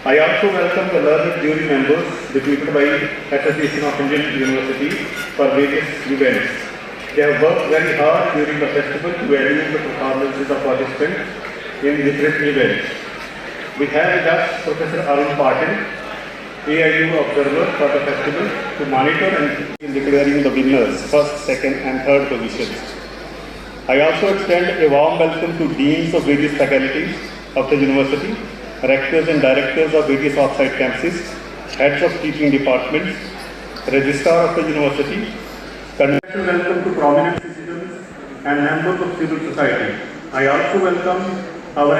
I also welcome the learned jury members deputed by Association of Indian Universities for various events. They have worked very hard during the festival to evaluate the performances of participants in different events. We have with us Professor Arun Patil, AIU observer for the festival, to monitor and declaring the winners, first, second and third positions. I also extend a warm welcome to deans of various faculties of the university, rectors and directors of various off-site campuses, heads of teaching departments, registrar of the university, special welcome to prominent citizens and members of civil society. I also welcome our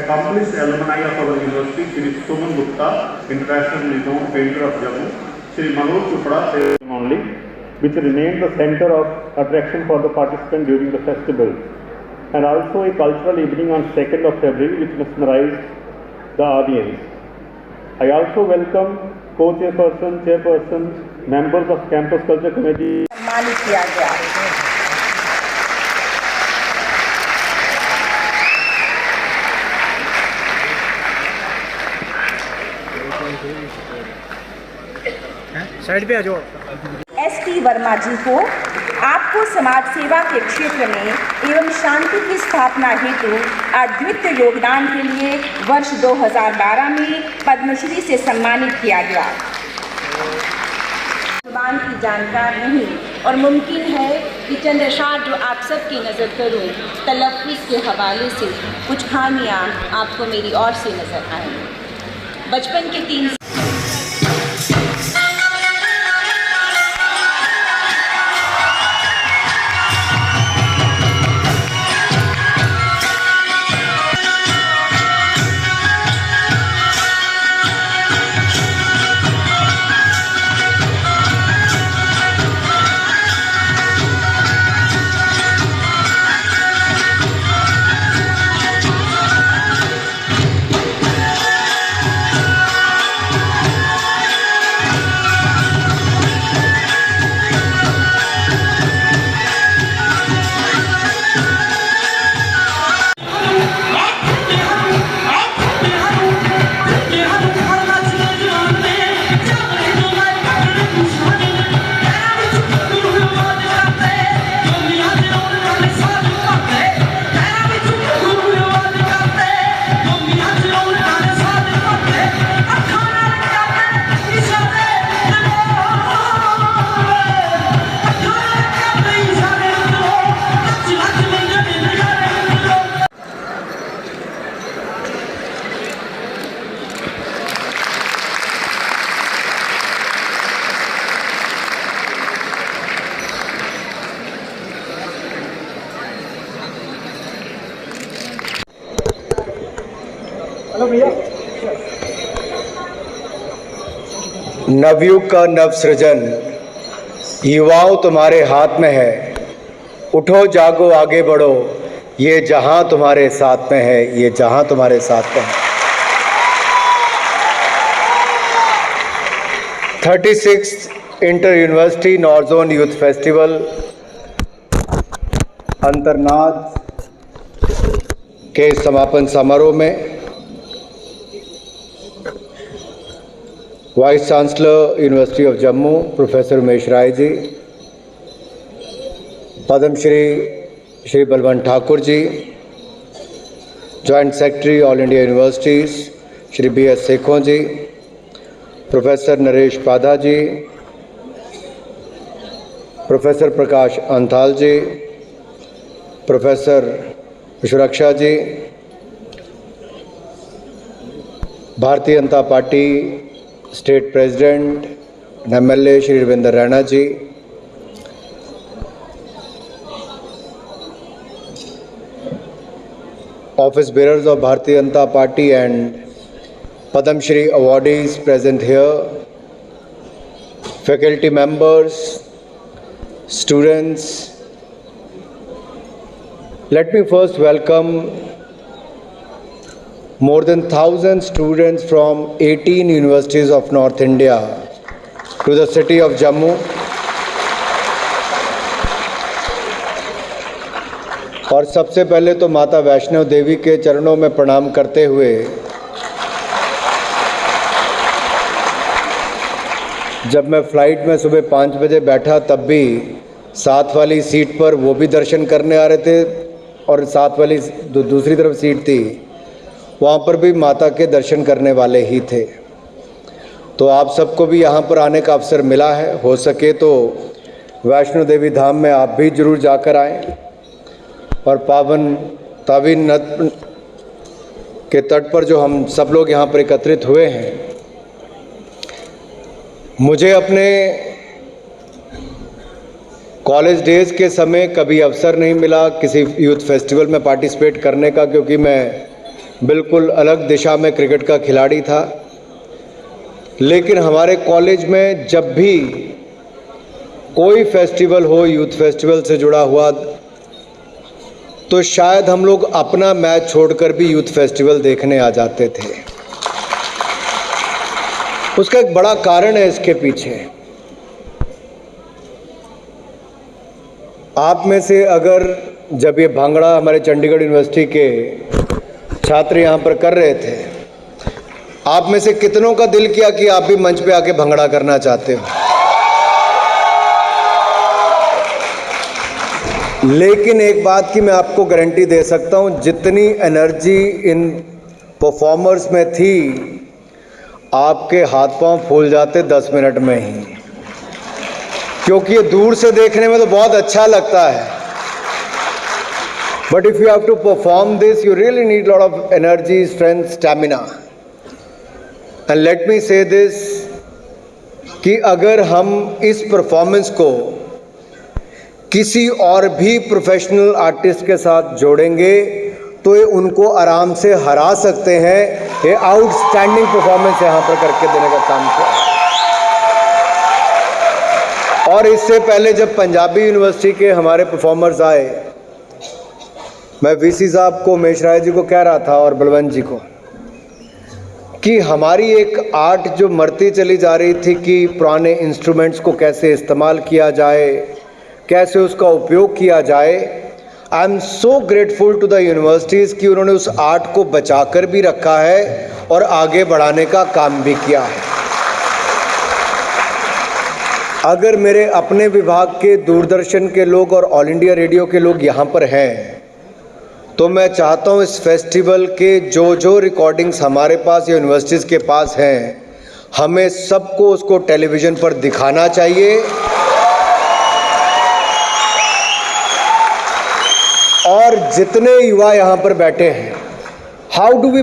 accomplished alumni of our university, Shri Suman Gupta, international renowned painter of Jammu, Shri Manoj Chopra only, which remained the center of attraction for the participants during the festival, and also a cultural evening on 2nd of February which mesmerized the audience. I also welcome co-chairperson, chairperson, members of campus culture committee. सम्मानित किया गया। Side पे आ जाओ। ST. Verma जी को आपको समाज सेवा के क्षेत्र में एवं शांति की स्थापना हेतु अद्वितीय योगदान के लिए वर्ष 2012 में पद्मश्री से सम्मानित किया गया। जुबान की जानकार नहीं और मुमकिन है कि चंद अशार जो आप सब की नज़र करूं, तलफ़्फ़ुज़ के हवाले से कुछ खामियां आपको मेरी ओर से नज़र आएंगी। बचपन के 3 नवयुग का नव सृजन युवाओं तुम्हारे हाथ में है। उठो जागो आगे बढ़ो, ये जहां तुम्हारे साथ में है, ये जहां तुम्हारे साथ में है। 36th inter university north zone youth festival Antarnaad के समापन समारोह में vice chancellor university of Jammu professor Umesh Rai ji, Padmashri Shri Balwant Thakur ji, joint secretary all India universities Shri B.S. Sekhon ji, professor Naresh Padha ji, professor Prakash Anthal ji, professor Vishwaraksha ji, Bharatiya Janata Party state president MLA Shri Ravinder Raina ji, office bearers of Bharatiya Janata Party and Padam Shri awardees present here, faculty members, students. Let me first welcome more than 1,000 students from 18 universities of North India to the city of Jammu. और सबसे पहले तो माता वैष्णो देवी के चरणों में प्रणाम करते हुए जब मैं फ़्लाइट में सुबह 5 बजे बैठा तब भी साथ वाली सीट पर वो भी दर्शन करने आ रहे थे और साथ वाली दूसरी तरफ सीट थी वहाँ पर भी माता के दर्शन करने वाले ही थे। तो आप सबको भी यहाँ पर आने का अवसर मिला है, हो सके तो वैष्णो देवी धाम में आप भी जरूर जाकर आएं और पावन तावीन नद के तट पर जो हम सब लोग यहाँ पर एकत्रित हुए हैं, मुझे अपने कॉलेज डेज़ के समय कभी अवसर नहीं मिला किसी यूथ फेस्टिवल में पार्टिसिपेट करने का, क्योंकि मैं बिल्कुल अलग दिशा में क्रिकेट का खिलाड़ी था। लेकिन हमारे कॉलेज में जब भी कोई फेस्टिवल हो यूथ फेस्टिवल से जुड़ा हुआ, तो शायद हम लोग अपना मैच छोड़कर भी यूथ फेस्टिवल देखने आ जाते थे। उसका एक बड़ा कारण है इसके पीछे। आप में से अगर जब ये भांगड़ा हमारे चंडीगढ़ यूनिवर्सिटी के छात्र यहाँ पर कर रहे थे, आप में से कितनों का दिल किया कि आप भी मंच पे आके भंगड़ा करना चाहते हो? लेकिन एक बात की मैं आपको गारंटी दे सकता हूँ, जितनी एनर्जी इन परफॉर्मर्स में थी, आपके हाथ पांव फूल जाते 10 मिनट में ही, क्योंकि ये दूर से देखने में तो बहुत अच्छा लगता है, but if you have to perform this you really need lot of energy, strength, stamina. And let me say this कि अगर हम इस परफॉर्मेंस को किसी और भी प्रोफेशनल आर्टिस्ट के साथ जोड़ेंगे तो ये उनको आराम से हरा सकते हैं। ये आउटस्टैंडिंग परफॉर्मेंस यहाँ पर करके देने का काम किया। और इससे पहले जब पंजाबी यूनिवर्सिटी के हमारे परफॉर्मर्स आए, मैं वीसी साहब को, उमेश राय जी को कह रहा था और बलवंत जी को कि हमारी एक आर्ट जो मरती चली जा रही थी कि पुराने इंस्ट्रूमेंट्स को कैसे इस्तेमाल किया जाए, कैसे उसका उपयोग किया जाए। I am so grateful to the universities कि उन्होंने उस आर्ट को बचाकर भी रखा है और आगे बढ़ाने का काम भी किया है। अगर मेरे अपने विभाग के दूरदर्शन के लोग और ऑल इंडिया रेडियो के लोग यहाँ पर हैं, तो मैं चाहता हूँ इस फेस्टिवल के जो रिकॉर्डिंग्स हमारे पास या यूनिवर्सिटीज़ के पास हैं, हमें सबको उसको टेलीविज़न पर दिखाना चाहिए। और जितने युवा यहाँ पर बैठे हैं, how do we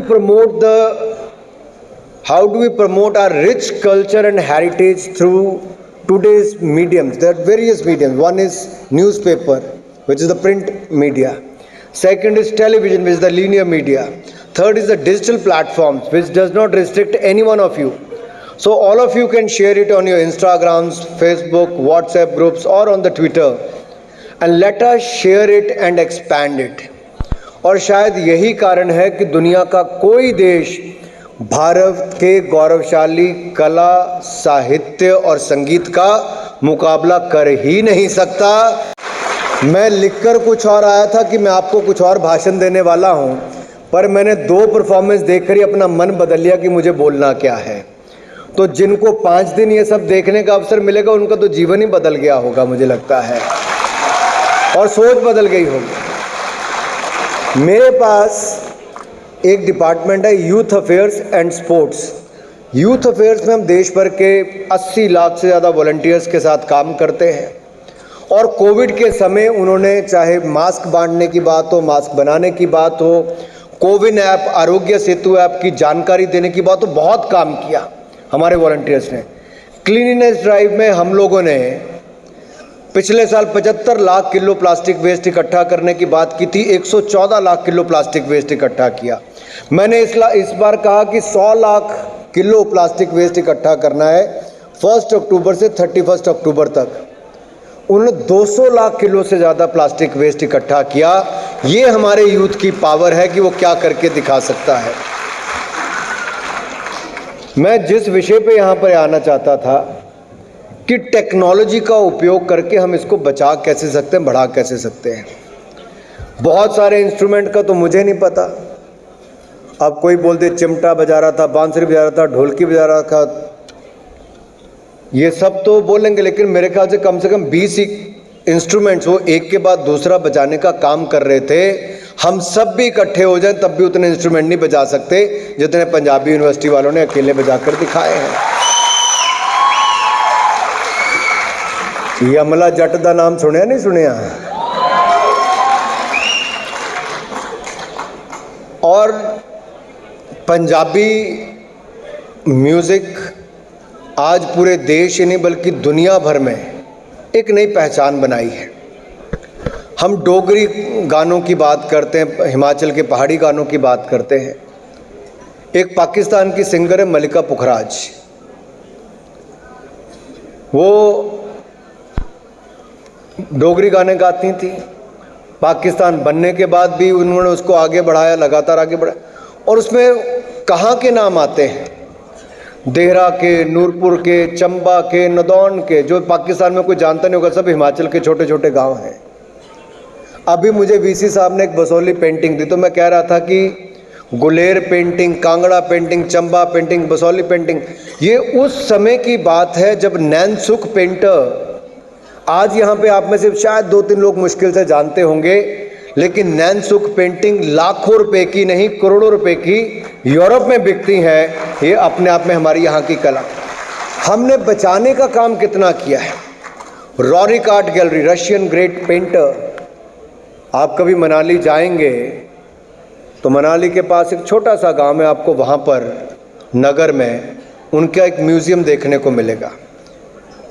promote our rich culture and heritage through today's mediums? There are various mediums. One is newspaper, which is the print media. Second is television, which is the linear media. Third is the digital platforms, which does not restrict any one of you. So all of you can share it on your Instagrams, Facebook, WhatsApp groups or on the Twitter, and let us share it and expand it. और शायद यही कारण है कि दुनिया का कोई देश भारत के गौरवशाली कला, साहित्य और संगीत का मुकाबला कर ही नहीं सकता। मैं लिखकर कुछ और आया था कि मैं आपको कुछ और भाषण देने वाला हूं, पर मैंने 2 परफॉर्मेंस देखकर ही अपना मन बदल लिया कि मुझे बोलना क्या है। तो जिनको 5 दिन ये सब देखने का अवसर मिलेगा, उनका तो जीवन ही बदल गया होगा, मुझे लगता है, और सोच बदल गई होगी। मेरे पास एक डिपार्टमेंट है youth affairs and sports. Youth affairs में हम देश भर के 80 लाख से ज़्यादा वॉलंटियर्स के साथ काम करते हैं, और कोविड के समय उन्होंने, चाहे मास्क बांटने की बात हो, मास्क बनाने की बात हो, कोविन ऐप, आरोग्य सेतु ऐप की जानकारी देने की बात हो, बहुत काम किया हमारे वॉलंटियर्स ने। क्लीनिनेस ड्राइव में हम लोगों ने पिछले साल 75 लाख किलो प्लास्टिक वेस्ट इकट्ठा करने की बात की थी, 114 लाख किलो प्लास्टिक वेस्ट इकट्ठा किया। मैंने इस बार कहा कि 100 लाख किलो प्लास्टिक वेस्ट इकट्ठा करना है 1 अक्टूबर से 31 अक्टूबर तक। उन्होंने 200 लाख किलो से ज़्यादा प्लास्टिक वेस्ट इकट्ठा किया। ये हमारे यूथ की पावर है कि वो क्या करके दिखा सकता है। मैं जिस विषय पे यहाँ पर आना चाहता था कि टेक्नोलॉजी का उपयोग करके हम इसको बचा कैसे सकते हैं, बढ़ा कैसे सकते हैं। बहुत सारे इंस्ट्रूमेंट का तो मुझे नहीं पता। अब कोई बोल दे चिमटा बजा रहा था, बांसुरी बजा रहा था, ढोलकी बजा रहा था, ये सब तो बोलेंगे, लेकिन मेरे ख्याल से कम 20 इंस्ट्रूमेंट्स वो एक के बाद दूसरा बजाने का काम कर रहे थे। हम सब भी इकट्ठे हो जाएं तब भी उतने इंस्ट्रूमेंट नहीं बजा सकते जितने पंजाबी यूनिवर्सिटी वालों ने अकेले बजाकर दिखाए हैं। यमला जट का नाम सुनिया नहीं सुनिया? और पंजाबी म्यूजिक आज पूरे देश ही नहीं बल्कि दुनिया भर में एक नई पहचान बनाई है। हम डोगरी गानों की बात करते हैं, हिमाचल के पहाड़ी गानों की बात करते हैं। एक पाकिस्तान की सिंगर है मलिका पुखराज, वो डोगरी गाने गाती थी। पाकिस्तान बनने के बाद भी उन्होंने उसको आगे बढ़ाया, लगातार आगे बढ़ाया। और उसमें कहाँ के नाम आते हैं? देहरा के, नूरपुर के, चंबा के, नदौन के, जो पाकिस्तान में कोई जानता नहीं होगा, सब हिमाचल के छोटे छोटे गांव हैं। अभी मुझे वीसी साहब ने एक बसोली पेंटिंग दी तो मैं कह रहा था कि Guler painting, Kangra painting, Chamba painting, Basoli painting, ये उस समय की बात है जब नैनसुख पेंटर, आज यहाँ पे आप में से शायद 2-3 लोग मुश्किल से जानते होंगे, लेकिन नैनसुख पेंटिंग लाखों रुपए की नहीं करोड़ों रुपए की यूरोप में बिकती है। ये अपने आप में हमारी यहाँ की कला। हमने बचाने का काम कितना किया है। Roerich art gallery, Russian great painter, आप कभी मनाली जाएंगे तो मनाली के पास एक छोटा सा गांव है, आपको वहाँ पर नगर में उनका एक म्यूज़ियम देखने को मिलेगा।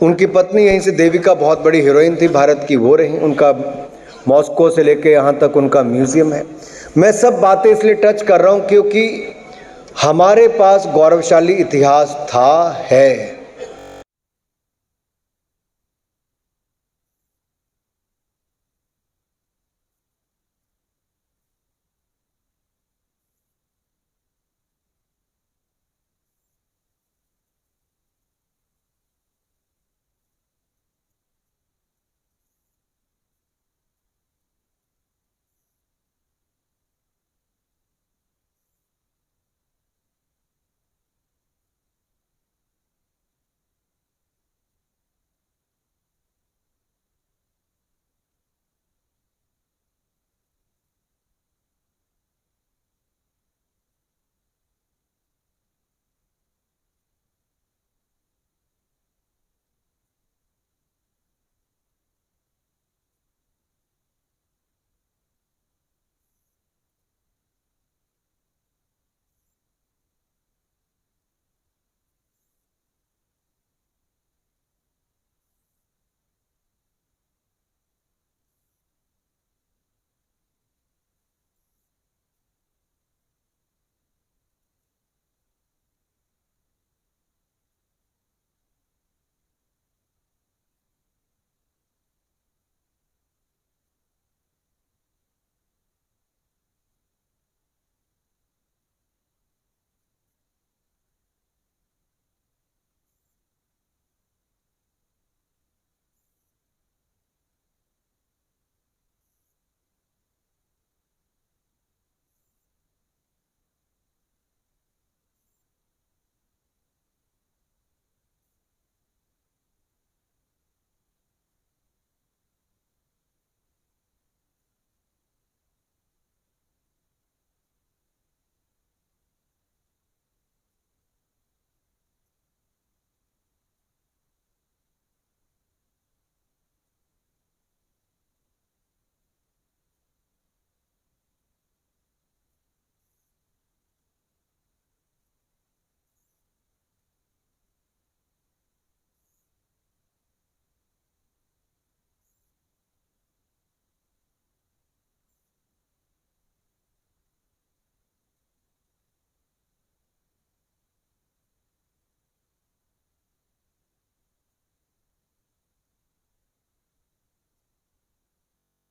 उनकी पत्नी यहीं से देविका बहुत बड़ी हीरोइन थी भारत की, वो रही। उनका मॉस्को से लेके यहाँ तक उनका म्यूज़ियम है। मैं सब बातें इसलिए टच कर रहा हूँ क्योंकि हमारे पास गौरवशाली इतिहास था, है।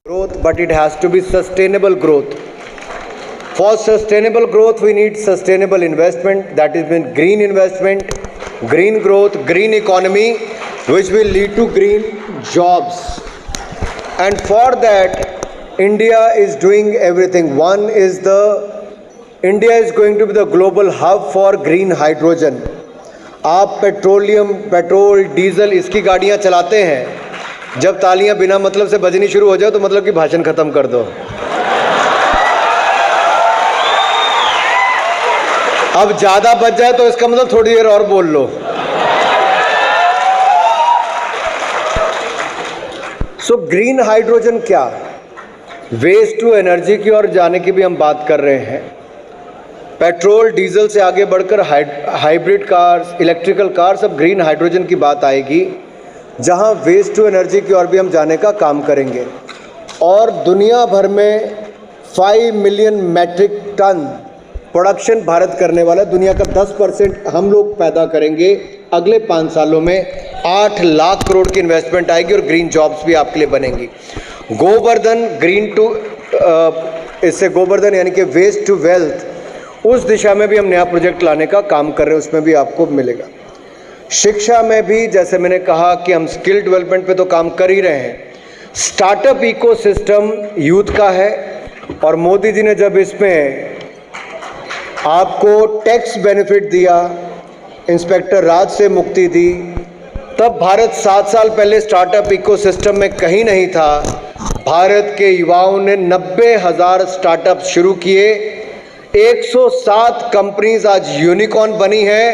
Growth, but it has to be sustainable growth. For sustainable growth, we need sustainable investment, that is mean green investment, green growth, green economy, which will lead to green jobs. And for that, India is doing everything. One is India is going to be the global hub for green hydrogen. आप petrol diesel इसकी गाड़ियां चलाते हैं, जब तालियां बिना मतलब से बजनी शुरू हो जाए तो मतलब कि भाषण खत्म कर दो। अब ज्यादा बच जाए तो इसका मतलब थोड़ी देर और बोल लो। सो ग्रीन हाइड्रोजन क्या, वेस्ट टू एनर्जी की ओर जाने की भी हम बात कर रहे हैं। पेट्रोल डीजल से आगे बढ़कर हाइब्रिड कार्स, इलेक्ट्रिकल कार्स, अब ग्रीन हाइड्रोजन की बात आएगी, जहां वेस्ट टू एनर्जी की ओर भी हम जाने का काम करेंगे। और दुनिया भर में 5 million metric ton production Bharat करने वाला, दुनिया का 10% हम लोग पैदा करेंगे। अगले 5 सालों में 8 लाख करोड़ की इन्वेस्टमेंट आएगी और ग्रीन जॉब्स भी आपके लिए बनेंगी। गोवर्धन ग्रीन टू इससे गोवर्धन यानी कि वेस्ट टू वेल्थ, उस दिशा में भी हम नया प्रोजेक्ट लाने का काम कर रहे हैं, उसमें भी आपको मिलेगा। शिक्षा में भी जैसे मैंने कहा कि हम स्किल डेवलपमेंट पे तो काम कर ही रहे हैं। स्टार्टअप इकोसिस्टम यूथ का है और मोदी जी ने जब इसमें आपको टैक्स बेनिफिट दिया, इंस्पेक्टर राज से मुक्ति दी, तब भारत 7 साल पहले स्टार्टअप इकोसिस्टम में कहीं नहीं था। भारत के युवाओं ने 90,000 स्टार्टअप शुरू किए, 107 कंपनीज आज यूनिकॉर्न बनी है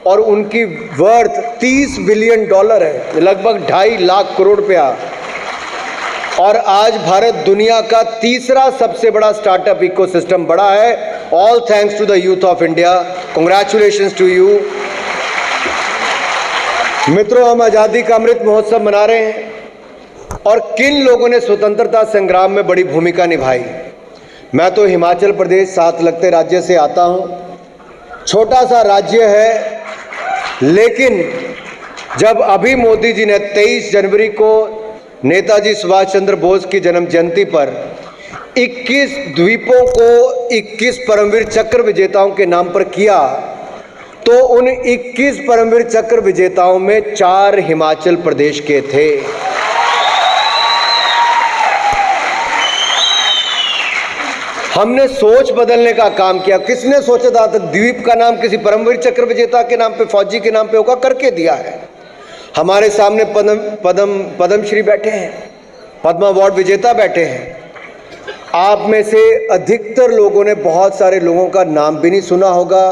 और उनकी वर्थ $30 बिलियन है, लगभग 2.5 लाख करोड़ रुपया। और आज भारत दुनिया का तीसरा सबसे बड़ा स्टार्टअप इकोसिस्टम बड़ा है। All thanks to the youth of India, congratulations to you. मित्रों, हम आज़ादी का अमृत महोत्सव मना रहे हैं और किन लोगों ने स्वतंत्रता संग्राम में बड़ी भूमिका निभाई। मैं तो हिमाचल प्रदेश साथ लगते राज्य से आता हूँ, छोटा सा राज्य है, लेकिन जब अभी मोदी जी ने 23 जनवरी को नेताजी सुभाष चंद्र बोस की जन्म जयंती पर 21 द्वीपों को 21 परमवीर चक्र विजेताओं के नाम पर किया, तो उन 21 परमवीर चक्र विजेताओं में 4 हिमाचल प्रदेश के थे। हमने सोच बदलने का काम किया। किसने सोचा था तक द्वीप का नाम किसी परमवीर चक्र विजेता के नाम पे, फौजी के नाम पे होगा, करके दिया है। हमारे सामने पद्मश्री बैठे हैं, पद्म अवार्ड विजेता बैठे हैं। आप में से अधिकतर लोगों ने बहुत सारे लोगों का नाम भी नहीं सुना होगा,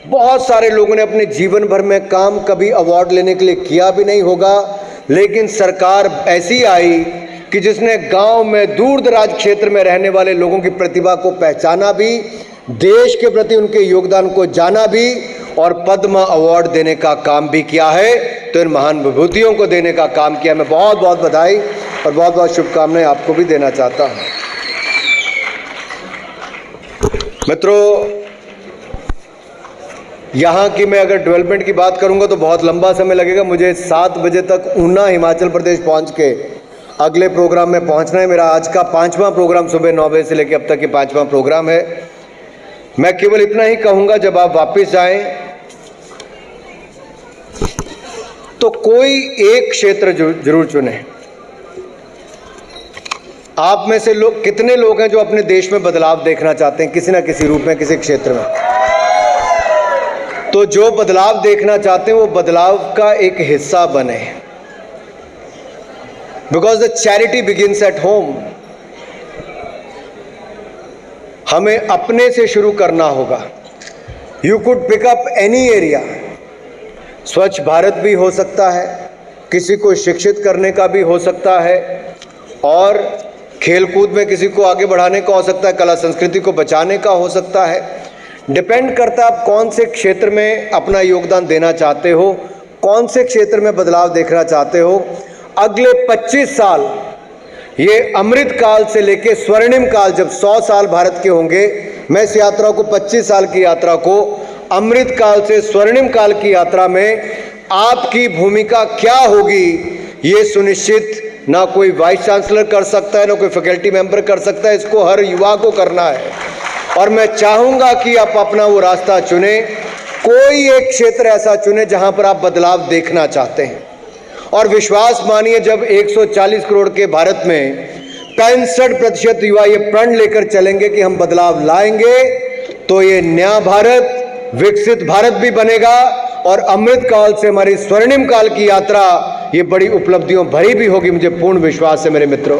बहुत सारे लोगों ने अपने जीवन भर में काम कभी अवार्ड लेने के लिए किया भी नहीं होगा, लेकिन सरकार ऐसी आई कि जिसने गांव में दूर दराज क्षेत्र में रहने वाले लोगों की प्रतिभा को पहचाना भी, देश के प्रति उनके योगदान को जाना भी और पद्म अवार्ड देने का काम भी किया है। तो इन महान विभूतियों को देने का काम किया। मैं बहुत बहुत बधाई और बहुत बहुत शुभकामनाएं आपको भी देना चाहता हूं। मित्रों, यहाँ की मैं अगर डेवलपमेंट की बात करूंगा तो बहुत लंबा समय लगेगा। मुझे 7 बजे तक ऊना हिमाचल प्रदेश पहुँच के अगले प्रोग्राम में पहुँचना है। मेरा आज का 5वां प्रोग्राम सुबह 9 बजे से लेकर अब तक के 5वां प्रोग्राम है। मैं केवल इतना ही कहूँगा, जब आप वापस जाएं तो कोई एक क्षेत्र जरूर चुनें। आप में से लोग कितने लोग हैं जो अपने देश में बदलाव देखना चाहते हैं, किसी ना किसी रूप में, किसी क्षेत्र में? तो जो बदलाव देखना चाहते हैं वो बदलाव का एक हिस्सा बने, because the charity begins at home. हमें अपने से शुरू करना होगा। You could pick up any area. Swachh Bharat भी हो सकता है, किसी को शिक्षित करने का भी हो सकता है, और खेलकूद में किसी को आगे बढ़ाने का हो सकता है, कला संस्कृति को बचाने का हो सकता है। डिपेंड करता है आप कौन से क्षेत्र में अपना योगदान देना चाहते हो, कौन से क्षेत्र में बदलाव देखना चाहते हो। अगले 25 साल, ये अमृत काल से लेके स्वर्णिम काल, जब 100 साल भारत के होंगे, मैं इस यात्रा को 25 साल की यात्रा को अमृत काल से स्वर्णिम काल की यात्रा में आपकी भूमिका क्या होगी, ये सुनिश्चित ना कोई वाइस चांसलर कर सकता है, ना कोई फैकल्टी मेंबर कर सकता है। इसको हर युवा को करना है और मैं चाहूँगा कि आप अपना वो रास्ता चुने। कोई एक क्षेत्र ऐसा चुने जहाँ पर आप बदलाव देखना चाहते हैं। और विश्वास मानिए, जब 140 करोड़ के भारत में 65% युवा ये प्रण लेकर चलेंगे कि हम बदलाव लाएंगे, तो ये नया भारत, विकसित भारत भी बनेगा और अमृत काल से हमारी स्वर्णिम काल की यात्रा ये बड़ी उपलब्धियों भरी भी होगी, मुझे पूर्ण विश्वास है मेरे मित्रों।